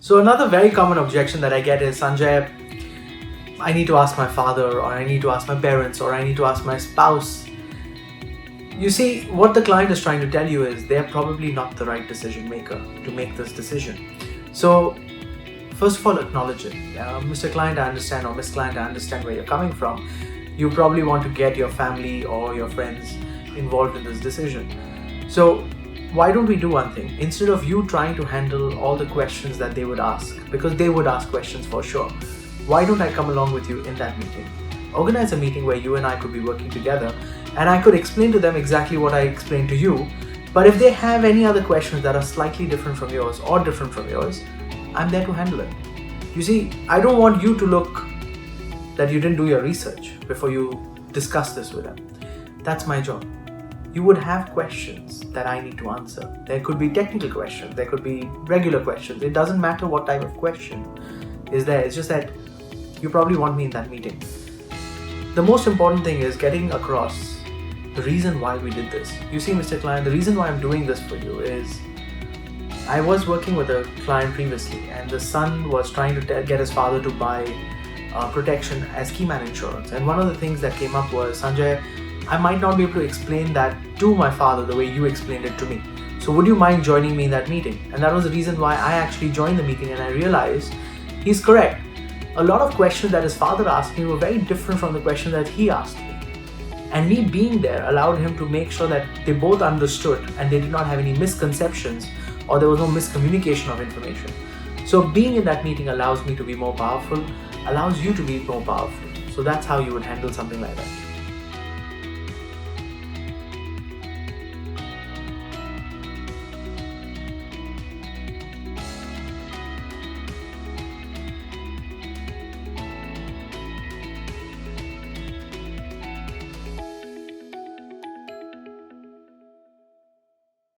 So another very common objection that I get is, Sanjay, I need to ask my father, or I need to ask my parents, or I need to ask my spouse. You see, what the client is trying to tell you is they're probably not the right decision maker to make this decision. So first of all, acknowledge it. Mr. Client, I understand, or Miss Client, I understand where you're coming from. You probably want to get your family or your friends involved in this decision. So why don't we do one thing? Instead of you trying to handle all the questions that they would ask, because they would ask questions for sure, why don't I come along with you in that meeting? Organize a meeting where you and I could be working together, and I could explain to them exactly what I explained to you. But if they have any other questions that are slightly different from yours or different from yours, I'm there to handle it. You see, I don't want you to look that you didn't do your research before you discuss this with them. That's my job. You would have questions that I need to answer. There could be technical questions, there could be regular questions. It doesn't matter what type of question is there. It's just that you probably want me in that meeting. The most important thing is getting across the reason why we did this. You see, Mr. Client, the reason why I'm doing this for you is I was working with a client previously, and the son was trying to get his father to buy protection as key man insurance. And one of the things that came up was, Sanjay, I might not be able to explain that to my father the way you explained it to me. So would you mind joining me in that meeting? And that was the reason why I actually joined the meeting, and I realized he's correct. A lot of questions that his father asked me were very different from the question that he asked me. And me being there allowed him to make sure that they both understood and they did not have any misconceptions, or there was no miscommunication of information. So being in that meeting allows me to be more powerful, allows you to be more powerful. So that's how you would handle something like that.